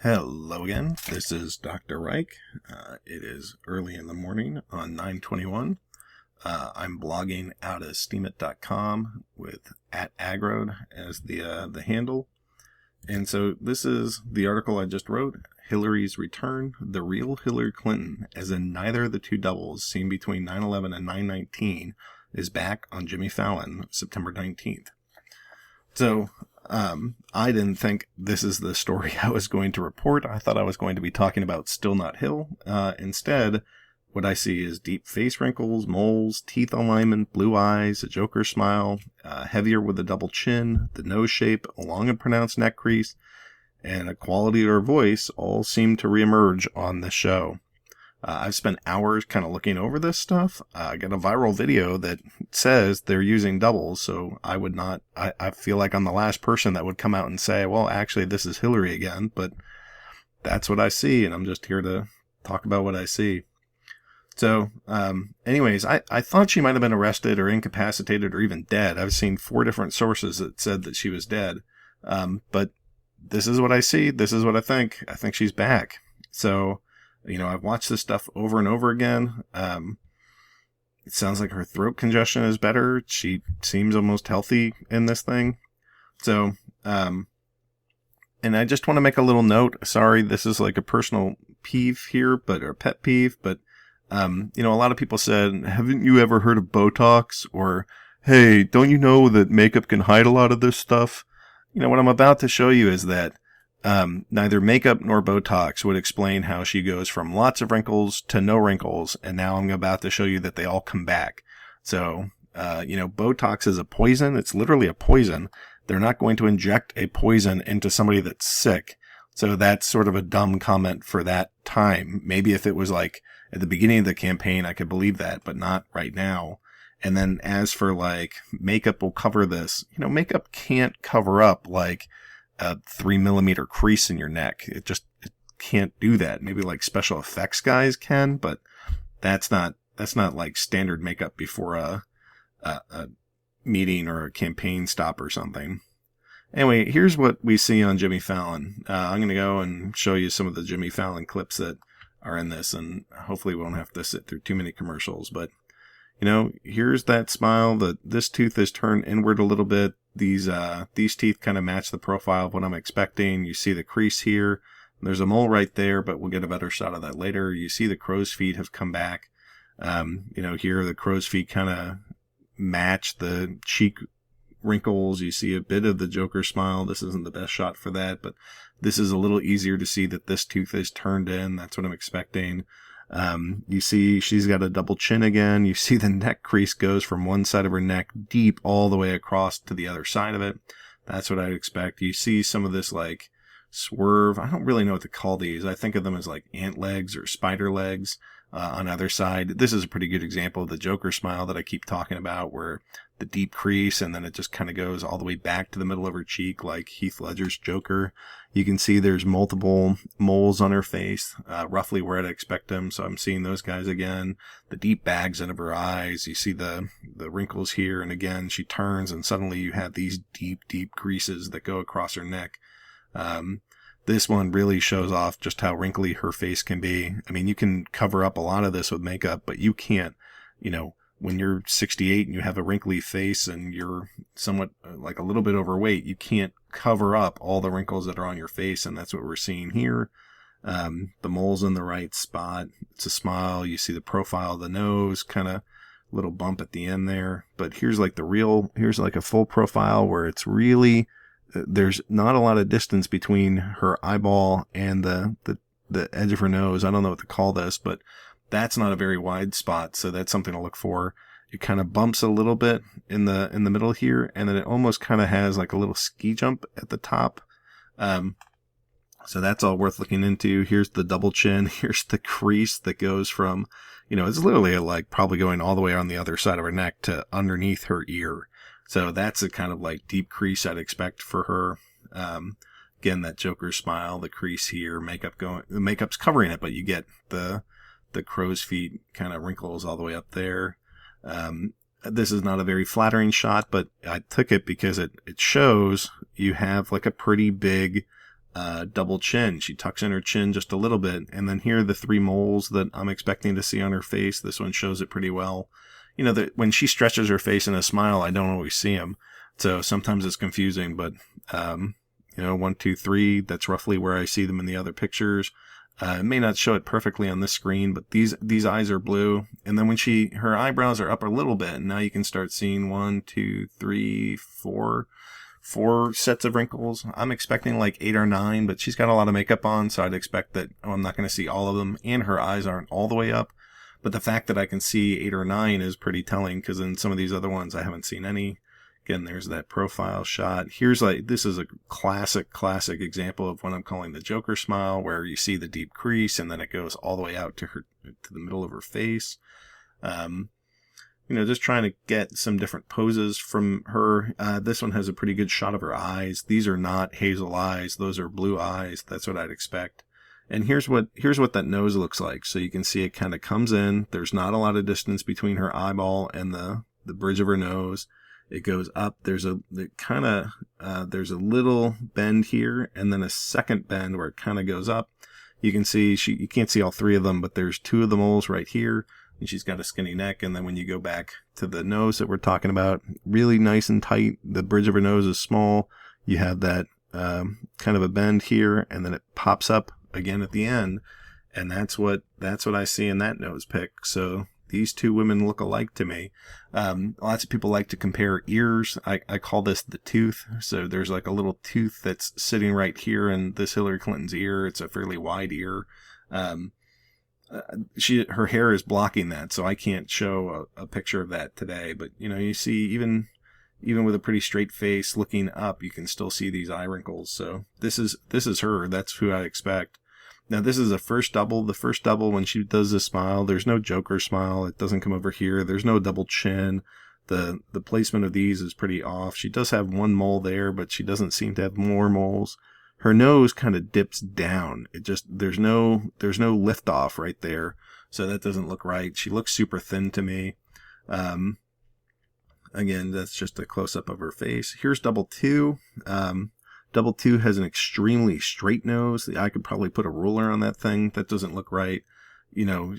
Hello again, this is Dr. Reich. It is early in the morning on 9/21. I'm blogging out of steemit.com with @agrode as the handle. And so this is the article I just wrote, Hillary's Return, the Real Hillary Clinton, as in neither of the two doubles seen between 9/11 and 9/19, is back on Jimmy Fallon September 19th. So, I didn't think this is the story I was going to report. I thought I was going to be talking about Still Not Hill. Instead, what I see is deep face wrinkles, moles, teeth alignment, blue eyes, a Joker smile, heavier with a double chin, the nose shape, a long and pronounced neck crease, and a quality of her voice all seem to reemerge on this show. I've spent hours kind of looking over this stuff. I got a viral video that says they're using doubles, so I feel like I'm the last person that would come out and say, well, actually, this is Hillary again, but that's what I see, and I'm just here to talk about what I see. So, anyways, I thought she might have been arrested or incapacitated or even dead. I've seen 4 different sources that said that she was dead. But this is what I see. This is what I think. I think she's back. So, I've watched this stuff over and over again. It sounds like her throat congestion is better. She seems almost healthy in this thing. So, and I just want to make a little note. Sorry, this is like a personal peeve here, or pet peeve, but, a lot of people said, haven't you ever heard of Botox? Or, hey, don't you know that makeup can hide a lot of this stuff? What I'm about to show you is that neither makeup nor Botox would explain how she goes from lots of wrinkles to no wrinkles, and now I'm about to show you that they all come back. So, Botox is a poison. It's literally a poison. They're not going to inject a poison into somebody that's sick. So that's sort of a dumb comment for that time. Maybe if it was like at the beginning of the campaign, I could believe that, but not right now. And then as for like makeup will cover this, makeup can't cover up like a 3mm crease in your neck. It can't do that. Maybe like special effects guys can, but that's not like standard makeup before a meeting or a campaign stop or something. Anyway, here's what we see on Jimmy Fallon. I'm going to go and show you some of the Jimmy Fallon clips that are in this, and hopefully we won't have to sit through too many commercials, but here's that smile. This tooth is turned inward a little bit. These teeth kind of match the profile of what I'm expecting. You see the crease here. There's a mole right there, but we'll get a better shot of that later. You see the crow's feet have come back. Here the crow's feet kind of match the cheek wrinkles. You see a bit of the Joker smile. This isn't the best shot for that, but this is a little easier to see that this tooth is turned in. That's what I'm expecting. You see she's got a double chin again. You see the neck crease goes from one side of her neck deep all the way across to the other side of it. That's what I'd expect. You see some of this like swerve. I don't really know what to call these. I think of them as like ant legs or spider legs on either side. This is a pretty good example of the Joker smile that I keep talking about, where the deep crease and then it just kind of goes all the way back to the middle of her cheek like Heath Ledger's Joker. You can see there's multiple moles on her face, roughly where I'd expect them. So I'm seeing those guys again. The deep bags out of her eyes. You see the wrinkles here. And again, she turns and suddenly you have these deep creases that go across her neck. This one really shows off just how wrinkly her face can be. I mean, you can cover up a lot of this with makeup, but you can't, when you're 68 and you have a wrinkly face and you're somewhat like a little bit overweight, you can't cover up all the wrinkles that are on your face. And that's what we're seeing here. The mole's in the right spot. It's a smile. You see the profile of the nose, kind of little bump at the end there. But here's like here's like a full profile where it's really, there's not a lot of distance between her eyeball and the edge of her nose. I don't know what to call this, but that's not a very wide spot, so that's something to look for. It kind of bumps a little bit in the middle here, and then it almost kind of has like a little ski jump at the top. So that's all worth looking into. Here's the double chin. Here's the crease that goes from, it's literally like probably going all the way on the other side of her neck to underneath her ear. So that's a kind of like deep crease I'd expect for her. Again, that Joker smile, the crease here, the makeup's covering it, but you get the crow's feet kind of wrinkles all the way up there. This is not a very flattering shot, but I took it because it shows you have like a pretty big double chin. She tucks in her chin just a little bit. And then here are the 3 moles that I'm expecting to see on her face. This one shows it pretty well. You know, that when she stretches her face in a smile, I don't always see them. So sometimes it's confusing, but, 1, 2, 3, that's roughly where I see them in the other pictures. It may not show it perfectly on this screen, but these eyes are blue. And then when her eyebrows are up a little bit, and now you can start seeing 1, 2, 3, 4 sets of wrinkles. I'm expecting like 8 or 9, but she's got a lot of makeup on, so I'd expect that I'm not going to see all of them, and her eyes aren't all the way up. But the fact that I can see 8 or 9 is pretty telling, because in some of these other ones I haven't seen any. Again, there's that profile shot. This is a classic example of what I'm calling the Joker smile, where you see the deep crease and then it goes all the way out to the middle of her face. Just trying to get some different poses from her. This one has a pretty good shot of her eyes. These are not hazel eyes. Those are blue eyes. That's what I'd expect. And here's what that nose looks like. So you can see it kind of comes in. There's not a lot of distance between her eyeball and the bridge of her nose. It goes up. There's a little bend here, and then a second bend where it kind of goes up. You can see you can't see all 3 of them, but there's 2 of the moles right here, and she's got a skinny neck. And then when you go back to the nose that we're talking about, really nice and tight. The bridge of her nose is small. You have that kind of a bend here, and then it pops up again at the end, and that's what I see in that nose pic. So these 2 women look alike to me. Lots of people like to compare ears. I call this the tooth. So there's like a little tooth that's sitting right here in this Hillary Clinton's ear. It's a fairly wide ear. Her hair is blocking that, so I can't show a picture of that today. But you see even with a pretty straight face looking up, you can still see these eye wrinkles. So this is her. That's who I expect. Now, this is a first double. The first double, when she does this smile, there's no Joker smile. It doesn't come over here. There's no double chin. The placement of these is pretty off. She does have 1 mole there, but she doesn't seem to have more moles. Her nose kind of dips down. There's no lift off right there. So that doesn't look right. She looks super thin to me. Again, that's just a close up of her face. Here's double 2. Double 2 has an extremely straight nose. I could probably put a ruler on that thing. That doesn't look right. You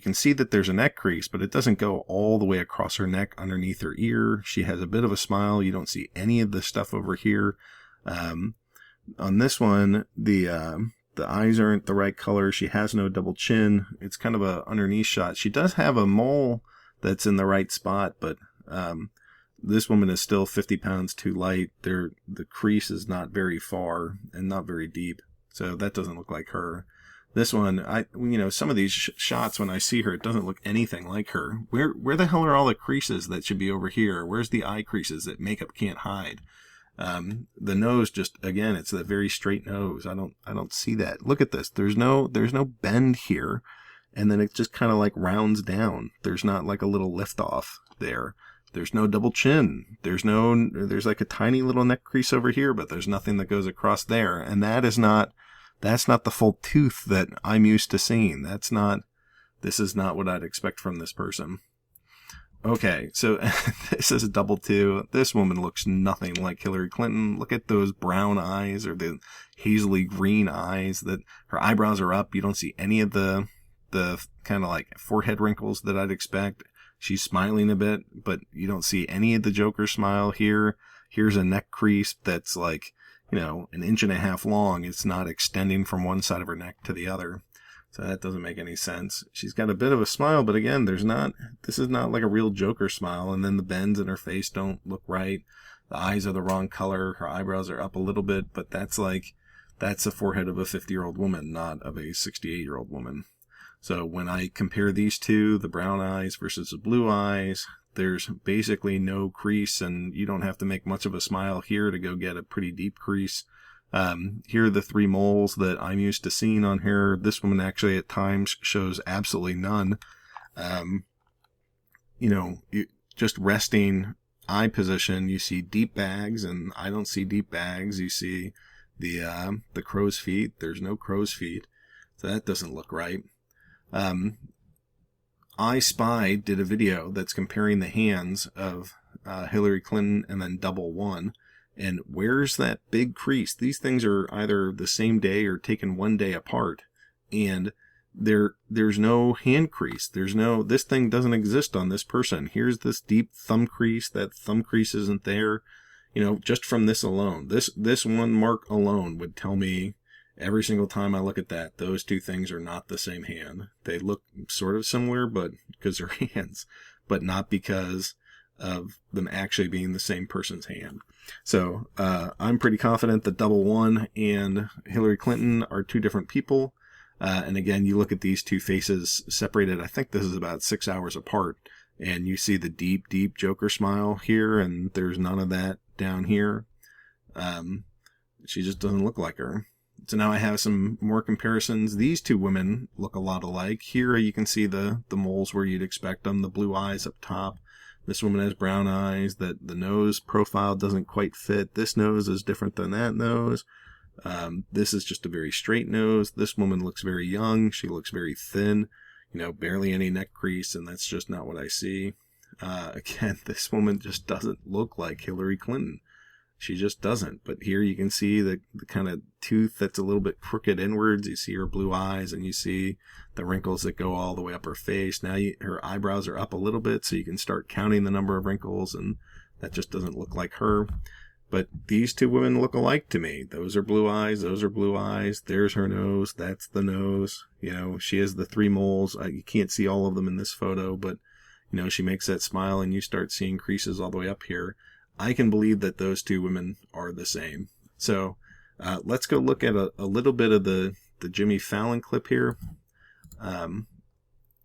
can see that there's a neck crease, but it doesn't go all the way across her neck underneath her ear. She has a bit of a smile. You don't see any of the stuff over here. On this one, the eyes aren't the right color. She has no double chin. It's kind of a underneath shot. She does have a mole that's in the right spot, but, this woman is still 50 pounds too light. The crease is not very far and not very deep. So that doesn't look like her. This one, some of these shots when I see her, it doesn't look anything like her. Where the hell are all the creases that should be over here? Where's the eye creases that makeup can't hide? The nose again, it's a very straight nose. I don't see that. Look at this. There's no bend here. And then it just kind of like rounds down. There's not like a little lift off there. There's no double chin. There's like a tiny little neck crease over here, but there's nothing that goes across there. And that's not the full tooth that I'm used to seeing. This is not what I'd expect from this person. Okay, so this is a double 2. This woman looks nothing like Hillary Clinton. Look at those brown eyes, or the hazily green eyes. That her eyebrows are up. You don't see any of the kind of like forehead wrinkles that I'd expect. She's smiling a bit, but you don't see any of the Joker smile here. Here's a neck crease that's like, 1.5 inches long. It's not extending from one side of her neck to the other. So that doesn't make any sense. She's got a bit of a smile, but again, this is not like a real Joker smile. And then the bends in her face don't look right. The eyes are the wrong color. Her eyebrows are up a little bit, but that's the forehead of a 50-year-old woman, not of a 68-year-old woman. So when I compare these 2, the brown eyes versus the blue eyes, there's basically no crease, and you don't have to make much of a smile here to go get a pretty deep crease. Here are the 3 moles that I'm used to seeing on her. This woman actually at times shows absolutely none. Just resting eye position, you see deep bags, and I don't see deep bags. You see the crow's feet. There's no crow's feet, so that doesn't look right. I Spy did a video that's comparing the hands of Hillary Clinton and then double 1, And where's that big crease? These things are either the same day or taken one day apart. And there's no hand crease. This thing doesn't exist on this person. Here's this deep thumb crease. That thumb crease isn't there. Just from this alone, this one mark alone would tell me every single time I look at that, those two things are not the same hand. They look sort of similar, but because they're hands, but not because of them actually being the same person's hand. So I'm pretty confident that Double One and Hillary Clinton are two different people. And again, you look at these two faces separated, I think this is about 6 hours apart, and you see the deep, deep Joker smile here, and there's none of that down here. She just doesn't look like her. So now I have some more comparisons. These two women look a lot alike. Here you can see the moles where you'd expect them, the blue eyes up top. This woman has brown eyes. The nose profile doesn't quite fit. This nose is different than that nose. This is just a very straight nose. This woman looks very young. She looks very thin, barely any neck crease, and that's just not what I see. Again, this woman just doesn't look like Hillary Clinton. She just doesn't. But here you can see the kind of tooth that's a little bit crooked inwards. You see her blue eyes, and you see the wrinkles that go all the way up her face. Now her eyebrows are up a little bit, so you can start counting the number of wrinkles, and that just doesn't look like her. But these two women look alike to me. Those are blue eyes. Those are blue eyes. There's her nose. That's the nose. She has the 3 moles. You can't see all of them in this photo, but, she makes that smile, and you start seeing creases all the way up here. I can believe that those two women are the same. So let's go look at a little bit of the Jimmy Fallon clip here.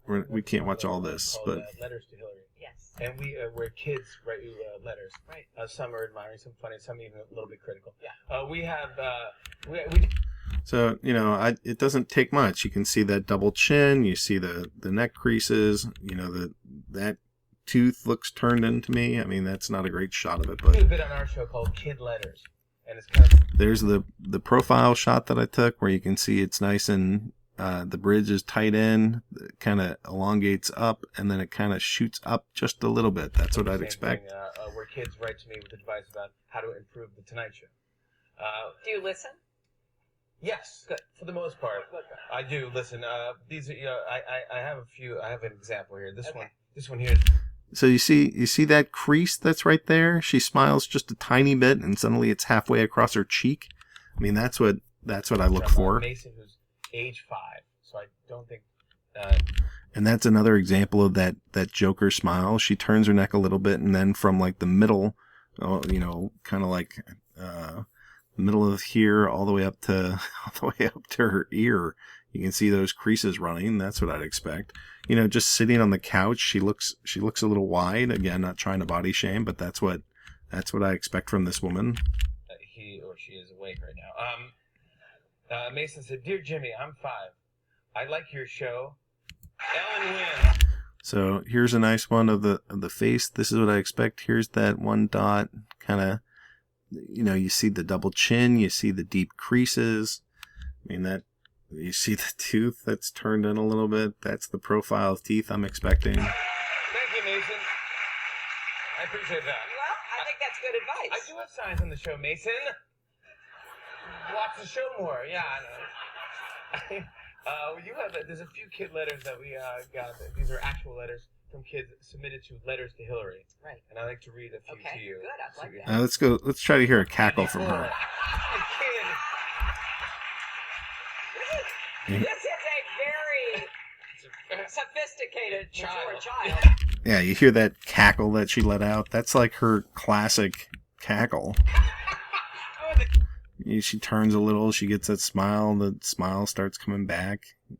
We can't watch all this, but letters to Hillary. Yes. And we're kids write you letters. Right. Some are admiring, some funny, some even a little bit critical. Yeah. We have So it doesn't take much. You can see that double chin. You see the neck creases. That tooth looks turned into me. I mean, that's not a great shot of it, but we do a bit on our show called Kid Letters, and it's kind of there's the profile shot that I took where you can see it's nice and the bridge is tight in, it kind of elongates up, and then it kind of shoots up just a little bit. That's what I'd expect. Where kids write to me with advice about how to improve the Tonight Show. Do you listen? Yes, good. For the most part, I do listen. These are, I have a few. I have an example here. This one here. So you see that crease that's right there? She smiles just a tiny bit, and suddenly it's halfway across her cheek. I mean, that's what I look for. Mason, who's age 5, so I don't think. And that's another example of that Joker smile. She turns her neck a little bit, and then from like the middle, kind of like middle of here all the way up to her ear, you can see those creases running. That's what I'd expect. Just sitting on the couch, she looks a little wide. Again, not trying to body shame, but that's what I expect from this woman. He or she is awake right now. Mason said, "Dear Jimmy, I'm 5. I like your show. Ellen wins." So here's a nice one of the face. This is what I expect. Here's that one dot, kind of, you see the double chin, you see the deep creases. I mean, that you see the tooth that's turned in a little bit. That's the profile of teeth I'm expecting. Thank you, Mason. I appreciate that. Well, I think that's good advice. I do have signs on the show, Mason. Watch the show more. Yeah, I know. There's a few kid letters that we got. These are actual letters from kids submitted to Letters to Hillary. Right. And I'd like to read a few to you. Good. I'd like that. Let's go. Let's try to hear a cackle from her. This is a very sophisticated mature child. Yeah, you hear that cackle that she let out? That's like her classic cackle. She turns a little, she gets that smile, the smile starts coming back.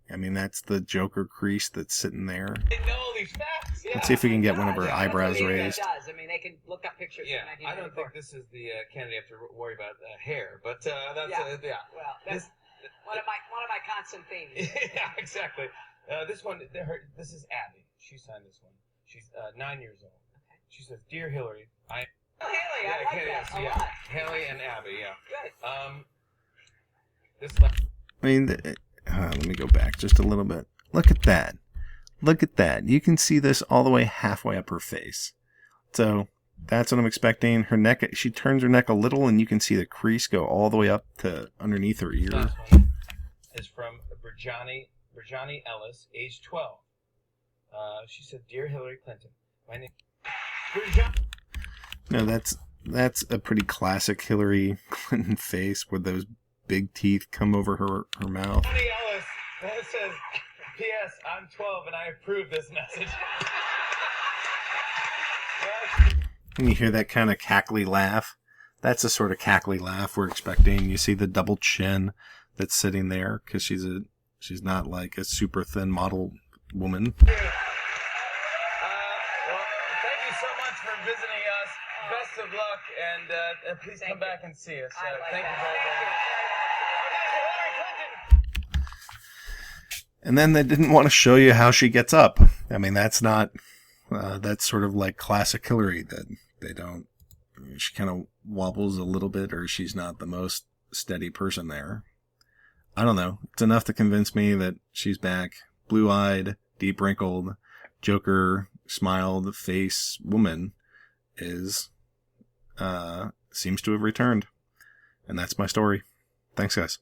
I mean, that's the Joker crease that's sitting there. They know all these facts. Yeah. Let's see if we can get one of her eyebrows raised. It does. I mean, they can look up pictures. Yeah, I don't think this is the candidate you have to worry about hair, but that's yeah. Well, that's one of my constant themes. Yeah, exactly. This one, this is Abby. She signed this one. She's 9 years old. Okay. She says, "Dear Hillary, I." Oh, Haley, I like that a lot. Haley and Abby, yeah. Good. I mean, let me go back just a little bit. Look at that. Look at that. You can see this all the way halfway up her face. So That's what I'm expecting. Her neck, she turns her neck a little, and you can see the crease go all the way up to underneath her ear. Last one is from Burjani Ellis, age 12. She said, "Dear Hillary Clinton, my name is Burjani." No, that's a pretty classic Hillary Clinton face, where those big teeth come over her mouth. Burjani Ellis, that says, "P.S. I'm 12 and I approve this message." And you hear that kind of cackly laugh. That's the sort of cackly laugh we're expecting. You see the double chin that's sitting there because she's not like a super thin model woman. Well, thank you so much for visiting us. Best of luck, and please come back and see us. Thank you very much. And then they didn't want to show you how she gets up. I mean, that's not, that's sort of like classic Hillary, that they don't, she kind of wobbles a little bit, or she's not the most steady person there. I don't know. It's enough to convince me that she's back. Blue-eyed, deep wrinkled, Joker smiled face woman is, seems to have returned. And that's my story. Thanks, guys.